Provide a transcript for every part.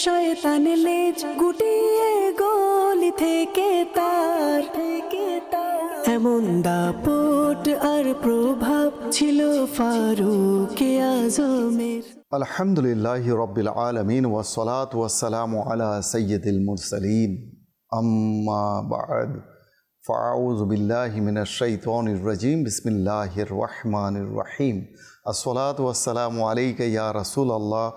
শয়তান লেজ গুটিয়ে গলি থেকে তার এমন দাপট আর প্রভাব ছিল ফারুকে আজমের। আলহামদুলিল্লাহি রব্বিল আলামিন ওয়াসসালাতু ওয়াসসালামু আলা সাইয়্যিদিল মুরসালিন আম্মা বা'দ ফাআউযু বিল্লাহি মিনাশ শাইতানির রাজীম বিসমিল্লাহির রহমানির রহিম আসসালাতু ওয়াসসালামু আলাইকা ইয়া রাসূলাল্লাহ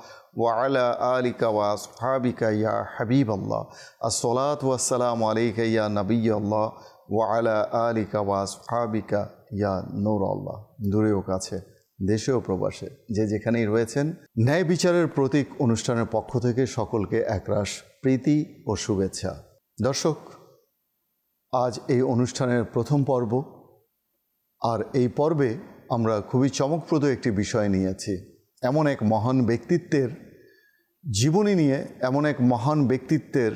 ওয়া আলা আলিকা ওয়া আসহাবিকা ইয়া হাবিবাল্লাহ আসসালাতু ওয়াসসালামু আলাইকা ইয়া নবিয়াল্লাহ ওয়া আলা আলিকা ওয়া আসহাবিকা ইয়া নূরাল্লাহ। দূরে ও কাছে, দেশে ও প্রবাসে, যে যেখানেই রয়েছেন, ন্যায় বিচারের প্রতীক অনুষ্ঠানের পক্ষ থেকে সকলকে একরাশ প্রীতি ও শুভেচ্ছা। দর্শক, আজ এই অনুষ্ঠানের প্রথম পর্ব, আর এই পর্বে আমরা খুবই চমকপ্রদ একটি বিষয় নিয়েছি। এমন এক মহান ব্যক্তিত্বের জীবনী নিয়ে, এমন এক মহান ব্যক্তিত্বের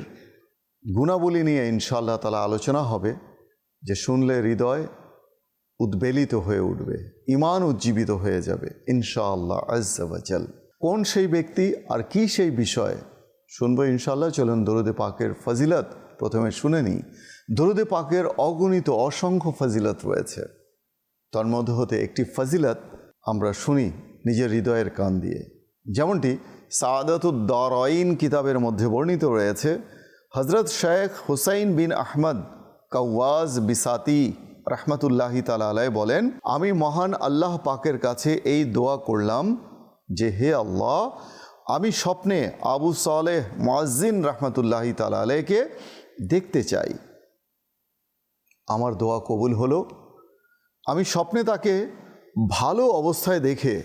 গুণাবলী নিয়ে ইনশাআল্লাহ তাআলা আলোচনা হবে, যে শুনলে হৃদয় উদ্বেলিত হয়ে উঠবে, ঈমান উজ্জীবিত হয়ে যাবে ইনশাআল্লাহ আজ্জা ওয়া জাল। কোন সেই ব্যক্তি আর কি সেই বিষয় শুনবো ইনশাআল্লাহ। চলুন দরুদে পাকের ফজিলত প্রথমে শুনে নিই। দরুদে পাকের অগণিত অসংখ্য ফজিলত রয়েছে, তার মধ্যে হতে একটি ফজিলত আমরা শুনি নিজের হৃদয়ের কান দিয়ে। যেমনটি সাআদাতুদ দারাইন কিতাবের মধ্যে বর্ণিত রয়েছে, হযরত শেখ হুসাইন বিন আহমদ কাওয়াজ বিসাতি রহমতুল্লাহি তাআলা আলাইহি বলেন, আমি মহান আল্লাহ পাকের কাছে এই দোয়া করলাম যে, হে আল্লাহ, আমি স্বপ্নে আবু সালেহ মুয়াজ্জিন রহমতুল্লাহি তাআলা আলাইহিকে দেখতে চাই। আমার দোয়া কবুল হলো। আমি স্বপ্নে তাকে ভালো অবস্থায় দেখে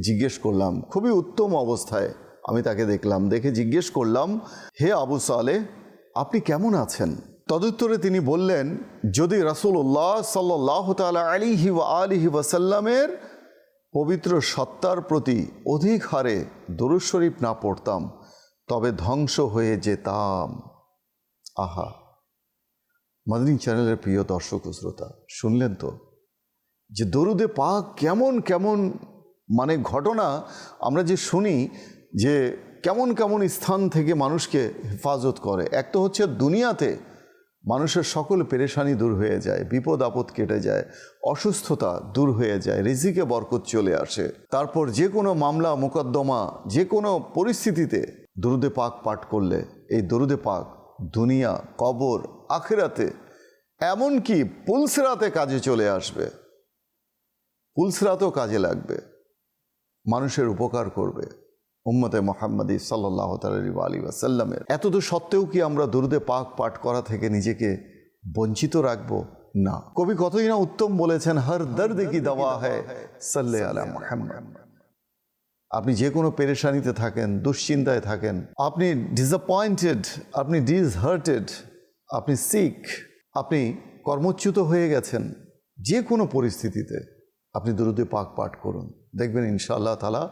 জিজ্ঞেস করলাম, খুবই উত্তম অবস্থায় আমি তাকে দেখলাম, দেখে জিজ্ঞেস করলাম, হে আবু সালেহ, আপনি কেমন আছেন? তদুত্তরে তিনি বললেন, যদি রাসূলুল্লাহ সাল্লাল্লাহু তাআলা আলাইহি ওয়া আলিহি ওয়াসাল্লামের পবিত্র সত্তার প্রতি অধিক হারে দরুদ শরীফ না পড়তাম তবে ধ্বংস হয়ে যেতাম। আহা, মাদানী চ্যানেলের প্রিয় দর্শক ও শ্রোতা, শুনলেন তো যে দরুদে পাক কেমন কেমন মানে ঘটনা আমরা যে শুনি, যে কেমন কেমন স্থান থেকে মানুষকে হেফাজত করে। এক তো হচ্ছে দুনিয়াতে মানুষের সকল পেরেশানি দূর হয়ে যায়, বিপদ আপদ কেটে যায়, অসুস্থতা দূর হয়ে যায়, রিজিকে বরকত চলে আসে। তারপর যে কোনো মামলা মোকদ্দমা, যে কোনো পরিস্থিতিতে দরুদে পাক পাঠ করলে এই দরুদে পাক দুনিয়া, কবর, আখিরাতে, এমনকি পুলসিরাতে কাজে চলে আসবে, পুলসিরাতেও কাজে লাগবে, মানুষের উপকার করবে। উম্মতে মুহাম্মাদি সাল্লাল্লাহু আলাইহি ওয়াসাল্লামের এত তো সত্ত্বেও কি আমরা দরুদে পাক পাঠ করা থেকে নিজেকে বঞ্চিত রাখবো? না। কবি কতই না উত্তম বলেছেন, হর দর্দ কি দাওয়া হ্যায় সাল্লে আলা মুহাম্মদ। আপনি যে কোনো পেরেশানিতে থাকেন, দুশ্চিন্তায় থাকেন, আপনি ডিসঅ্যাপয়েন্টেড, আপনি ডিসহার্টেড, আপনি সিক, আপনি কর্মচ্যুত হয়ে গেছেন, যে কোনো পরিস্থিতিতে আপনি দরুদে পাক পাঠ করুন, দেখবেন ইনশাআল্লাহ তাআলা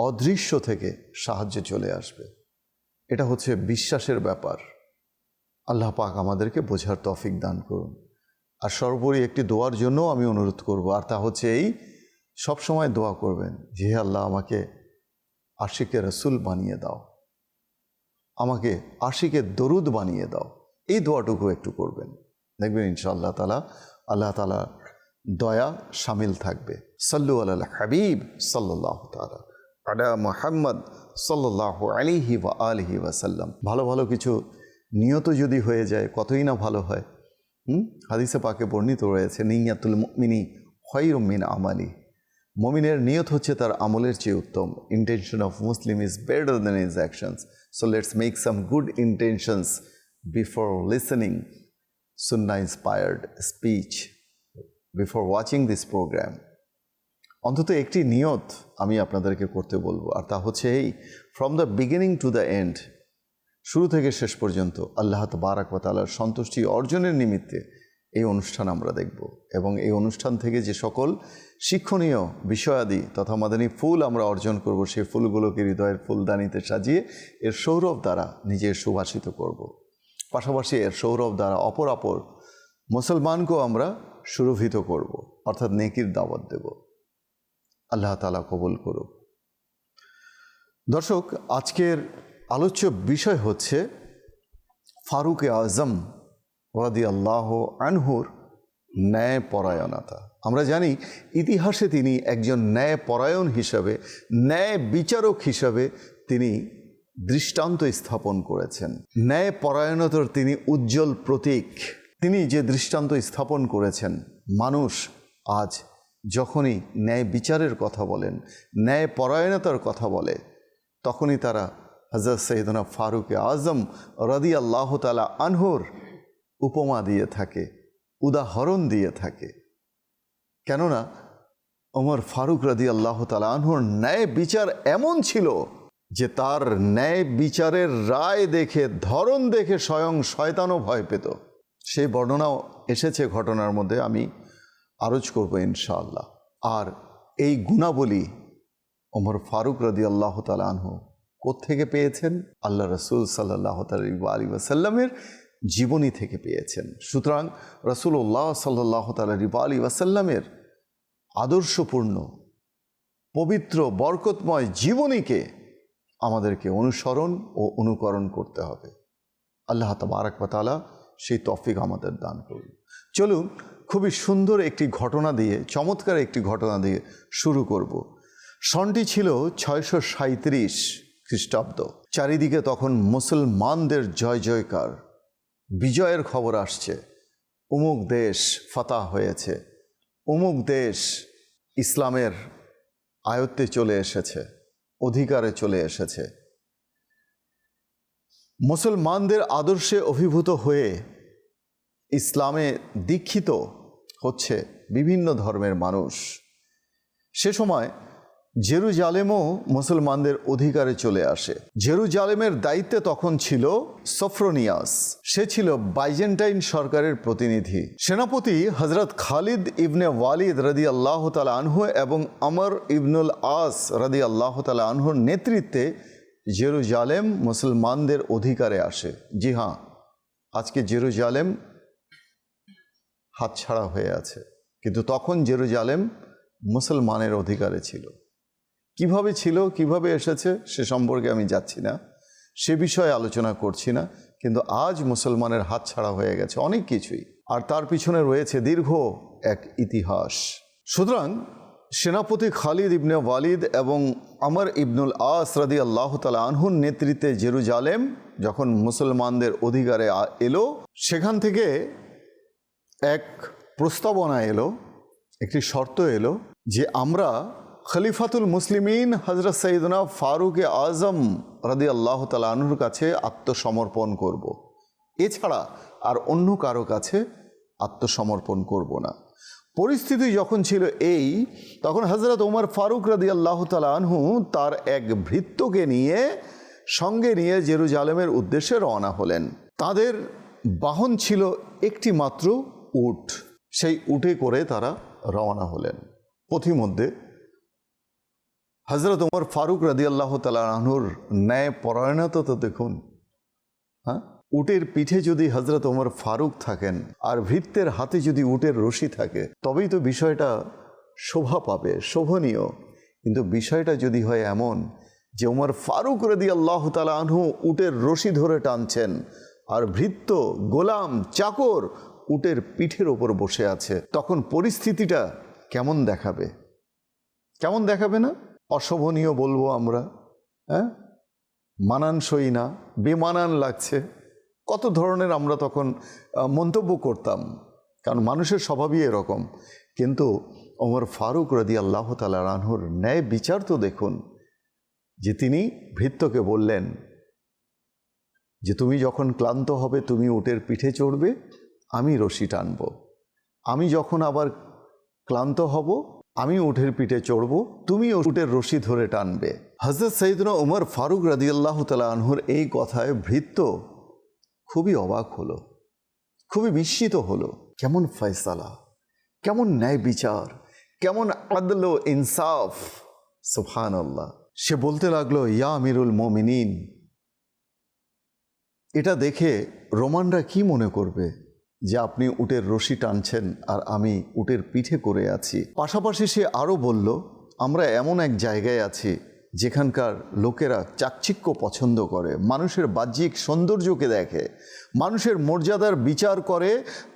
অদৃশ্য থেকে সাহায্য চলে আসবে। এটা হচ্ছে বিশ্বাসের ব্যাপার। আল্লাহ পাক আমাদেরকে বোঝার তৌফিক দান করুন। আর সর্বোপরি একটি দোয়ার জন্য আমি অনুরোধ করব, আর তা হচ্ছে এই, সবসময় দোয়া করবেন যে, হে আল্লাহ, আমাকে আশিকে রসুল বানিয়ে দাও, আমাকে আশিকে দরুদ বানিয়ে দাও। এই দোয়াটুকু একটু করবেন, দেখবেন ইনশাআল্লাহ তাআলা আল্লাহ তাআলা দয়া শামিল থাকবে। সাল্লু আলাল হাবিব সাল্লাল্লাহু তাআলা আলা মুহাম্মদ সাল্লাল্লাহু আলাইহি ওয়া আলিহি ওয়াসাল্লাম। ভালো ভালো কিছু নিয়ত যদি হয়ে যায় কতই না ভালো হয়। হাদিসে পাকে বর্ণিত রয়েছে, নিয়াতুল মুমিনি খায়রুম মিন আমালি। মুমিনের নিয়ত হচ্ছে তার আমলের চেয়ে উত্তম। Intention of Muslim is better than his actions. So let's make some good intentions before listening Sunnah inspired speech, before watching this program. অন্তত একটি নিয়ত আমি আপনাদেরকে করতে বলবো, আর তা হচ্ছে এই, from the beginning to the end, শুরু থেকে শেষ পর্যন্ত আল্লাহ তাবারাক ওয়া তাআলার সন্তুষ্টি অর্জনের নিমিত্তে এই অনুষ্ঠান আমরা দেখব, এবং এই অনুষ্ঠান থেকে যে সকল শিক্ষণীয় বিষয়াদি তথা মাদানী ফুল আমরা অর্জন করব, সেই ফুলগুলোকে হৃদয়ের ফুলদানিতে সাজিয়ে এর সৌরভ দ্বারা নিজের সুবাসিত করব। পাশাপাশি এর সৌরভ দ্বারা অপর মুসলমানকেও আমরা সুরভিত করব, অর্থাৎ নেকির দাওয়াত দেব। আল্লাহ তাআলা কবুল করুক। দর্শক, আজকের আলোচ্য বিষয় হচ্ছে ফারুক আজম রাদিয়াল্লাহু আনহুর ন্যায়পরায়ণতা। আমরা জানি ইতিহাসে তিনি একজন ন্যায়পরায়ণ হিসাবে, ন্যায় বিচারক হিসাবে তিনি দৃষ্টান্ত স্থাপন করেছেন। ন্যায়পরায়ণতার তিনি উজ্জ্বল প্রতীক। তিনি যে দৃষ্টান্ত স্থাপন করেছেন, মানুষ আজ যখনই ন্যায় বিচারের কথা বলেন, ন্যায়পরায়ণতার কথা বলে, তখনই তারা হযরত সৈয়দনা ফারুক আজম রাদিয়াল্লাহু তাআলা আনহুর উপমা দিয়ে থাকে, উদাহরণ দিয়ে থাকে। কেননা ওমর ফারুক রাদিয়াল্লাহু তাআলা আনহুর ন্যায় বিচার এমন ছিল যে তার ন্যায় বিচারের রায় দেখে, ধরন দেখে স্বয়ং শয়তানও ভয় পেত। সেই বর্ণনাও এসেছে ঘটনার মধ্যে, আমি আরজ করব ইনশাআল্লাহ। আর এই গুণাবলী ওমর ফারুক রাদিয়াল্লাহু তাআলা আনহু কোত্থেকে পেয়েছেন? আল্লাহ রাসূল সাল্লাল্লাহু আলাইহি ওয়াসাল্লামের জীবনী থেকে পেয়েছেন। সুতরাং রাসূলুল্লাহ সাল্লাল্লাহু আলাইহি ওয়াসাল্লামের আদর্শপূর্ণ, পবিত্র, বরকতময় জীবনীকে আমাদেরকে অনুসরণ ও অনুকরণ করতে হবে। আল্লাহ তাবারক ওয়া তাআলা সেই তৌফিক আমাদের দান করুন। চলুন খুবই সুন্দর একটি ঘটনা দিয়ে, চমৎকার একটি ঘটনা দিয়ে শুরু করব। সনটি ছিল 637 খ্রিস্টাব্দ। চারিদিকে তখন মুসলমানদের জয় জয়কার, বিজয়ের খবর আসছে। অমুক দেশ ফাতাহ হয়েছে, অমুক দেশ ইসলামের আয়ত্তে চলে এসেছে, অধিকারে চলে এসেছে। মুসলমানদের আদর্শে অভিভূত হয়ে ইসলামে দীক্ষিত হচ্ছে বিভিন্ন ধর্মের মানুষ। সে সময় জেরুজালেমও মুসলমানদের অধিকারে চলে আসে। জেরুজালেমের দায়িত্বে তখন ছিল সফরোনিয়াস। সে ছিল বাইজেন্টাইন সরকারের প্রতিনিধি। সেনাপতি হযরত খালিদ ইবনে ওয়ালিদ রাদিয়াল্লাহু তাআলা আনহু এবং আমর ইবনুল আস রাদিয়াল্লাহু তাআলা আনহুর নেতৃত্বে জেরুজালেম মুসলমানদের অধিকারে আসে। জি হ্যাঁ, আজকে জেরুজালেম হাতছাড়া হয়ে আছে, কিন্তু তখন জেরুজালেম মুসলমানের অধিকারে ছিল। কিভাবে ছিল, কিভাবে এসেছে সে সম্পর্কে আমি যাচ্ছি না, সে বিষয়ে আলোচনা করছি না। কিন্তু আজ মুসলমানের হাতছাড়া হয়ে গেছে অনেক কিছুই, আর তার পিছনে রয়েছে দীর্ঘ এক ইতিহাস। সুতরাং সেনাপতি খালিদ ইবনে ওয়ালিদ এবং আমর ইবনুল আস রাদিয়াল্লাহু তাআলা আনহুর নেতৃত্বে জেরুজালেম যখন মুসলমানদের অধিকারে এলো, সেখান থেকে এক প্রস্তাবনা এলো, একটি শর্ত এলো যে আমরা খলিফাতুল মুসলিমিন হযরত সৈয়দনা ফারুক আজম রাদিয়াল্লাহু তাআলা আনহুর কাছে আত্মসমর্পণ করব। এছাড়া আর অন্য কারো কাছে আত্মসমর্পণ করব না। পরিস্থিতি যখন ছিল এই, তখন হযরত ওমর ফারুক রাদিয়াল্লাহু তাআলা আনহু তার এক ভৃত্যকে নিয়ে, সঙ্গে নিয়ে জেরুজালেমের উদ্দেশ্যে রওনা হলেন। তাদের বাহন ছিল একটি মাত্র উট। সেই উটে করে তারা রওনা হলেন। পথিমধ্যে হযরত ওমর ফারুক রাদিয়াল্লাহু তাআলা আনহুর ন্যায় পরায়ণতা তো দেখুন। হ্যাঁ, উটের পিঠে যদি হযরত ওমর ফারুক থাকেন আর ভৃত্যের হাতে যদি উটের রশি থাকে, তবেই তো বিষয়টা শোভা পাবে, শোভনীয়। কিন্তু বিষয়টা যদি হয় এমন যে ওমর ফারুক রাদিয়াল্লাহু তাআলা আনহু উটের রশি ধরে টানছেন, আর ভৃত্য, গোলাম, চাকর উটের পিঠের ওপর বসে আছে, তখন পরিস্থিতিটা কেমন দেখাবে? কেমন দেখাবে না? অশোভনীয় বলবো আমরা, হ্যাঁ, মানানসই না, বেমানান লাগছে, কত ধরনের আমরা তখন মন্তব্য করতাম, কারণ মানুষের স্বভাবই এরকম। কিন্তু ওমর ফারুক রাদিয়াল্লাহু তাআলা আনহুর ন্যায় বিচার তো দেখুন, যে তিনি ভৃত্যকে বললেন যে তুমি যখন ক্লান্ত হবে তুমি উটের পিঠে চড়বে, আমি রশি টানব। আমি যখন আবার ক্লান্ত হব আমি উটের পিঠে চড়ব, তুমি উটের রশি ধরে টানবে। হযরত সৈয়দনা ওমর ফারুক রাদিয়াল্লাহু তাআলা আনহুর এই কথায় ভৃত্য খুবই অবাক হলো, খুবই বিস্মিত হলো। কেমন ফয়সালা, কেমন ন্যায় বিচার, কেমন আদল ও ইনসাফ! সুবহানাল্লাহ। সে বলতে লাগলো, ইয়া আমিরুল মুমিনিন, এটা দেখে রোমানরা কি মনে করবে যে আপনি উটের রশি টানছেন আর আমি উটের পিঠে করে আছি। পাশাপাশি সে আরও বলল, আমরা এমন এক জায়গায় আছি যেখানকার লোকেরা চাকচিক্য পছন্দ করে, মানুষের বাহ্যিক সৌন্দর্যকে দেখে, মানুষের মর্যাদার বিচার করে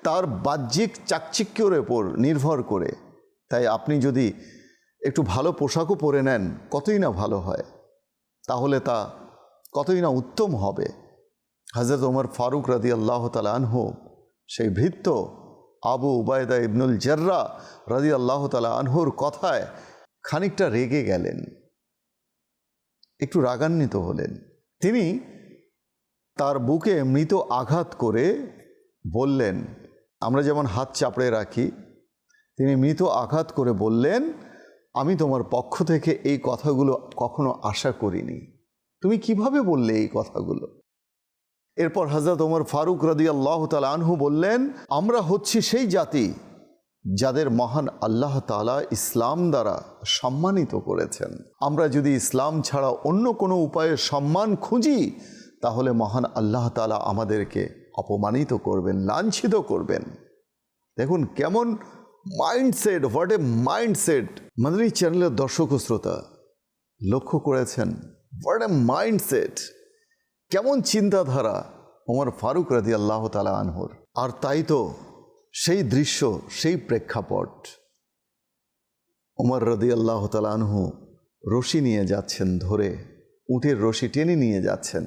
তার বাহ্যিক চাকচিক্যের ওপর নির্ভর করে। তাই আপনি যদি একটু ভালো পোশাকও পরে নেন, কতই না ভালো হয়, তাহলে তা কতই না উত্তম হবে। হযরত ওমর ফারুক রাদিয়াল্লাহু তাআলা আনহু সেই ভৃত্য আবু উবায়দা ইবনুল জাররাহ রাদিয়াল্লাহু তাআলা আনহুর কথায় খানিকটা রেগে গেলেন, একটু রাগান্বিত হলেন। তিনি তার বুকে মৃত আঘাত করে বললেন, আমরা যেমন হাত চাপড়ে রাখি, তিনি মৃত আঘাত করে বললেন, আমি তোমার পক্ষ থেকে এই কথাগুলো কখনো আশা করিনি, তুমি কিভাবে বললে এই কথাগুলো? এরপর হযরত ওমর ফারুক রাদিয়াল্লাহু তাআলা আনহু বললেন, আমরা হচ্ছি সেই জাতি যাদের মহান আল্লাহ তাআলা ইসলাম দ্বারা সম্মানিত করেছেন। আমরা যদি ইসলাম ছাড়া অন্য কোনো উপায়ে সম্মান খুঁজি, তাহলে মহান আল্লাহ তাআলা আমাদেরকে অপমানিত করবেন, লাঞ্ছিত করবেন। দেখুন কেমন mindset, what a mindset. Madani চ্যানেলের দর্শক ও শ্রোতা লক্ষ্য করেছেন হোয়াট এ মাইন্ডসেট, কেমন চিন্তাধারা ওমর ফারুক রাদিয়াল্লাহু তাআলা আনহুর। আর তাই তো সেই দৃশ্য, সেই প্রেক্ষাপট, ওমর রাদিয়াল্লাহু তাআলা আনহু রশি নিয়ে যাচ্ছেন, ধরে উটের রশি টেনে নিয়ে যাচ্ছেন,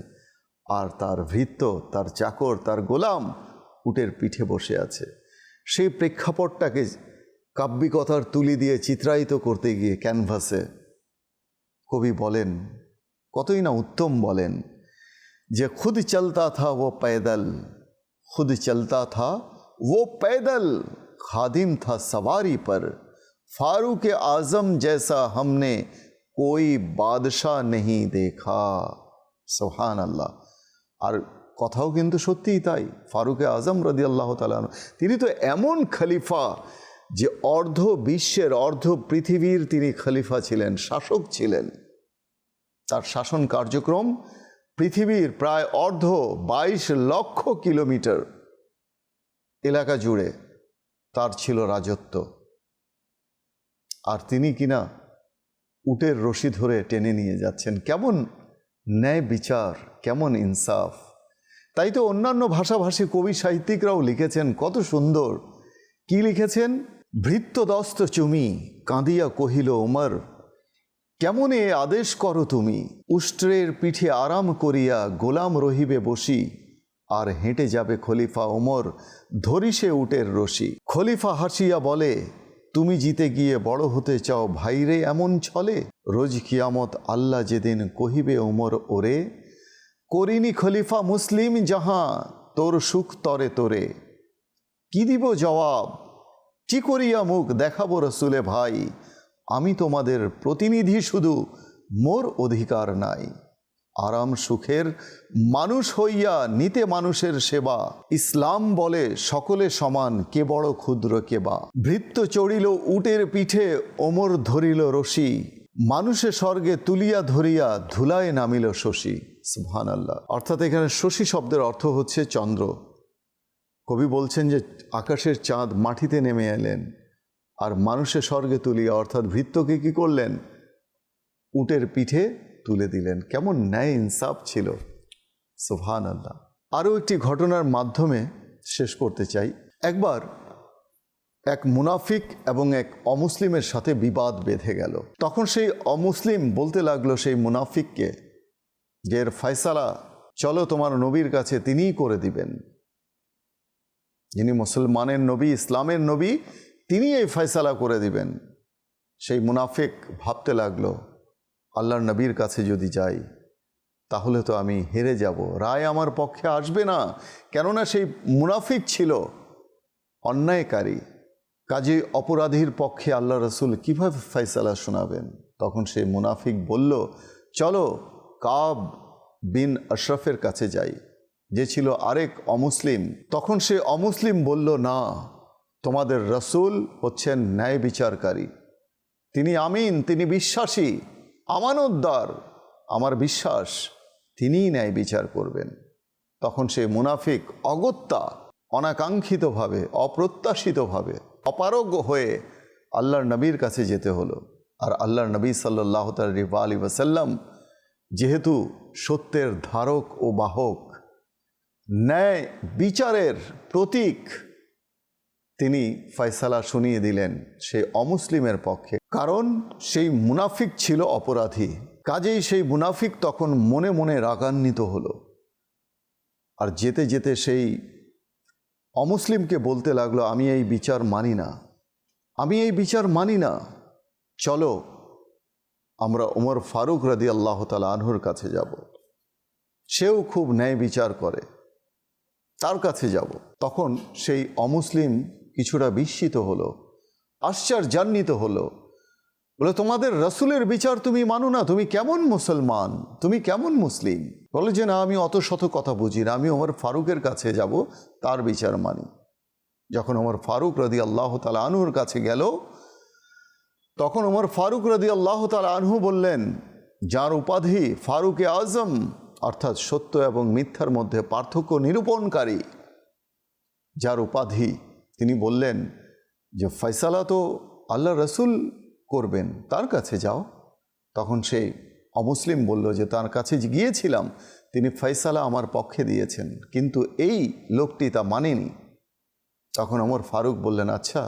আর তার ভৃত্য, তার চাকর, তার গোলাম উটের পিঠে বসে আছে। সেই প্রেক্ষাপটটাকে কাব্যিকতার তুলি দিয়ে চিত্রায়িত করতে গিয়ে ক্যানভাসে কবি বলেন, কতই না উত্তম বলেন যে খুদ চলতা থা वो पैदल, खुद चलता था वो पैदल, खादिम था सवारी पर, फारूक आजम जैसा हमने कोई बादशाह नहीं देखा। সুবহান আল্লাহ। আর কথাও কিন্তু সত্যিই তাই। ফারুকে আজম রাদিয়াল্লাহু তাআলা আনহু তিনি তো এমন খলিফা যে অর্ধ বিশ্বের, অর্ধ পৃথিবীর তিনি খলিফা ছিলেন, শাসক ছিলেন। তার শাসন কার্যক্রম পৃথিবীর প্রায় অর্ধ 22 লক্ষ কিলোমিটার এলাকা জুড়ে তার ছিল রাজত্ব। আর তিনি কিনা উটের রশি ধরে টেনে নিয়ে যাচ্ছেন। কেমন ন্যায় বিচার, কেমন ইনসাফ। তাই তো অন্যান্য ভাষাভাষী কবি সাহিত্যিকরাও লিখেছেন কত সুন্দর। কি লিখেছেন? ভৃত্যদস্ত চুমি কাঁদিয়া কহিল ওমর, কেমন এ আদেশ করো তুমি, উষ্ট্রের পিঠে আরাম করিয়া গোলাম রহিবে বসি, আর হেঁটে যাবে খলিফা ওমর ধরিসে উটের রশি। খলিফা হাসিয়া বলে, তুমি জিতে গিয়ে বড় হতে চাও ভাইরে এমন ছলে, রোজ কিয়ামত আল্লাহ যেদিন কহিবে ওমর ওরে, করিনি খলিফা মুসলিম যাহা তোর সুখ তরে তোরে। কি দিব জবাব, কি করিয়া মুখ দেখাবো রসুলে ভাই, আমি তোমাদের প্রতিনিধি শুধু, মোর অধিকার নাই। আরাম সুখের মানুষ হইয়া নিতে মানুষের সেবা, ইসলাম বলে সকলে সমান, কে বড় ক্ষুদ্র কে বা। ভৃত্য চড়িল উটের পিঠে ওমর ধরিল রশি, মানুষে স্বর্গে তুলিয়া ধরিয়া ধুলায় নামিল শশী। সুবহানাল্লাহ। অর্থাৎ এখানে শশী শব্দের অর্থ হচ্ছে চন্দ্র। কবি বলছেন যে আকাশের চাঁদ মাটিতে নেমে এলেন, আর মানুষের স্বর্গে তুলিয়া অর্থাৎ ভৃত্যকে কি করলেন? উটের পিঠে তুলে দিলেন। কেমন ন্যায় ইনসাফ ছিল। সুবহানাল্লাহ। আরও একটি ঘটনার মাধ্যমে শেষ করতে চাই। একবার এক মুনাফিক এবং এক অমুসলিমের সাথে বিবাদ বেঁধে গেল। তখন সেই অমুসলিম বলতে লাগলো সেই মুনাফিককে যে এর ফয়সালা চলো তোমার নবীর কাছে, তিনিই করে দিবেন। যিনি মুসলমানের নবী, ইসলামের নবী, তিনি এই ফয়সালা করে দিবেন। সেই মুনাফিক ভাবতে লাগলো, আল্লাহর নবীর কাছে যদি যাই তাহলে তো আমি হেরে যাব, রায় আমার পক্ষে আসবে না। কেননা সেই মুনাফিক ছিল অন্যায়কারী, কাজে অপরাধীর পক্ষে আল্লাহ রসুল কিভাবে ফয়সালা শোনাবেন? তখন সেই মুনাফিক বলল, চলো কাব বিন আশরাফের কাছে যাই, যে ছিল আরেক অমুসলিম। তখন সে অমুসলিম বলল, না, তোমাদের রসুল হচ্ছেন ন্যায় বিচারকারী, তিনি আমিন, তিনি বিশ্বাসী, আমানতদার, আমার বিশ্বাস তিনিই ন্যায় বিচার করবেন। তখন সে মুনাফিক অগত্যা অনাকাঙ্ক্ষিতভাবে, অপ্রত্যাশিতভাবে, অপারগ হয়ে আল্লাহর নবীর কাছে যেতে হলো। আর আল্লাহর নবী সাল্লাল্লাহু আলাইহি ওয়াসাল্লাম যেহেতু সত্যের ধারক ও বাহক, ন্যায় বিচারের প্রতীক, তিনি ফয়সালা শুনিয়ে দিলেন সেই অমুসলিমের পক্ষে। কারণ সেই মুনাফিক ছিল অপরাধী, কাজেই সেই মুনাফিক তখন মনে মনে রাগান্বিত হলো। আর যেতে যেতে সেই অমুসলিমকে বলতে লাগলো, আমি এই বিচার মানি না, আমি এই বিচার মানি না, চলো আমরা ওমর ফারুক রাদিয়াল্লাহু তাআলা আনহুর কাছে যাব, সেও খুব ন্যায় বিচার করে, তার কাছে যাব। তখন সেই অমুসলিম কিছুটা বিস্মিত হলো, আশ্চর্যান্বিত হলো, বলে তোমাদের রসুলের বিচার তুমি মানো না, তুমি কেমন মুসলমান, তুমি কেমন মুসলিম? বলে যে না, আমি অত শত কথা বুঝি না, আমি ওমর ফারুকের কাছে যাব, তার বিচার মানি। যখন ওমর ফারুক রাদিয়াল্লাহু তাআলা আনহুর কাছে গেল, তখন ওমর ফারুক রাদিয়াল্লাহু তাআলা আনহু বললেন, যার উপাধি ফারুকে আজম, অর্থাৎ সত্য এবং মিথ্যার মধ্যে পার্থক্য নিরূপণকারী, যার উপাধি, তিনি বললেন যে ফয়সালা তো আল্লাহ রসুল করবেন, তার কাছে যাও। তখন সেই অমুসলিম বলল যে তার কাছে গিয়েছিলাম, তিনি ফয়সালা আমার পক্ষে দিয়েছেন, কিন্তু এই লোকটি তা মানেনি। তখন ওমর ফারুক বললেন, আচ্ছা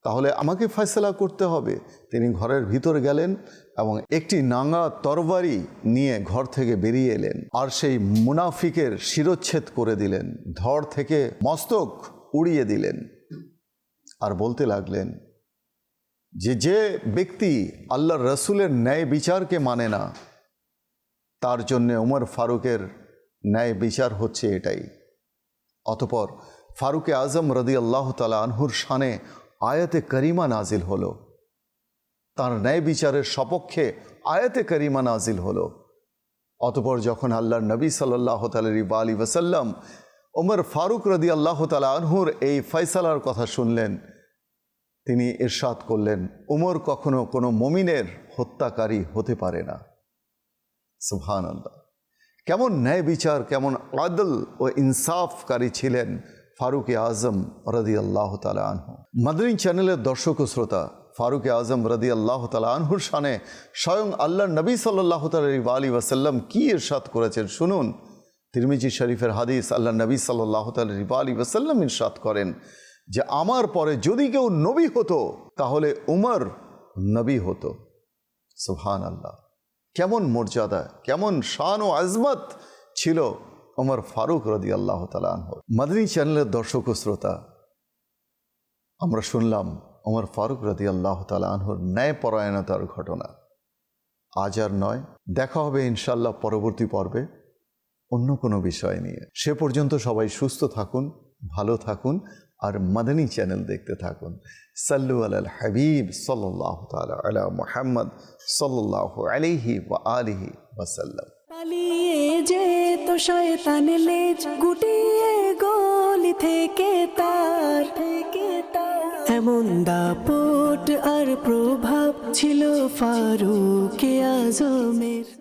তাহলে আমাকে ফয়সালা করতে হবে। তিনি ঘরের ভিতর গেলেন এবং একটি নাঙ্গা তরবারি নিয়ে ঘর থেকে বেরিয়ে এলেন, আর সেই মুনাফিকের শিরচ্ছেদ করে দিলেন, ধড় থেকে মস্তক উড়িয়ে দিলেন। আর বলতে লাগলেন যে যে ব্যক্তি আল্লাহর রসুলের ন্যায় বিচারকে মানে না, তার জন্যে ওমর ফারুকের ন্যায় বিচার হচ্ছে এটাই। অতঃপর ফারুকে আজম রাদিয়াল্লাহু তাআলা আনহুর শানে আয়াতে করিমা নাজিল হলো, তার ন্যায় বিচারের সপক্ষে আয়াতে করিমা নাজিল হলো। অতঃপর যখন আল্লাহর নবী সাল্লাল্লাহু আলাইহি ওয়াসাল্লাম ওমর ফারুক রাদিয়াল্লাহু তাআলা আনহুর এই ফয়সালার কথা শুনলেন, তিনি ইরশাদ করলেন, ওমর কখনো কোনো মুমিনের হত্যাকারী হতে পারে না। সুবহানাল্লাহ! কেমন ন্যায় বিচার, কেমন আদল ও ইনসাফকারী ছিলেন ফারুকে আজম রাদিয়াল্লাহু তাআলা আনহু। মাদানী চ্যানেলের দর্শক ও শ্রোতা, ফারুকে আজম রাদিয়াল্লাহু তাআলা আনহুর শানে স্বয়ং আল্লাহর নবী সাল্লাল্লাহু আলাইহি ওয়াসাল্লাম কি ইরশাদ করেছেন শুনুন। তিরমিজি শরীফের হাদিস, আল্লাহর নবী সাল্লাল্লাহু আলাইহি ওয়াসাল্লাম ইরশাদ করেন যে আমার পরে যদি কেউ নবী হতো তাহলে উমর নবী হতো। সুবহানাল্লাহ! কেমন মর্যাদা, কেমন শান ও আজমত ছিল ওমর ফারুক রাদিয়াল্লাহু তাআলা আনহু। মাদানী চ্যানেলের দর্শক ও শ্রোতা, আমরা শুনলাম ওমর ফারুক রাদিয়াল্লাহু তাআলা আনহুর ন্যায়পরায়ণতার ঘটনা। আজ আর নয়, দেখা হবে ইনশাআল্লাহ পরবর্তী পর্বে অন্য কোনো বিষয় নিয়ে। সে পর্যন্ত সবাই সুস্থ থাকুন, ভালো থাকুন, আর মাদানী চ্যানেল দেখতে থাকুন। সাল্লু আলাল হাবিব সাল্লাল্লাহু তাআলা আলা মুহাম্মদ সাল্লাল্লাহু আলাইহি ওয়া আলিহি ওয়াসাল্লাম। পালিয়ে যেত শয়তান লেজ গুটিয়ে গলি থেকে তার, এমন দাপট আর প্রভাব ছিল ফারুকে আজমের।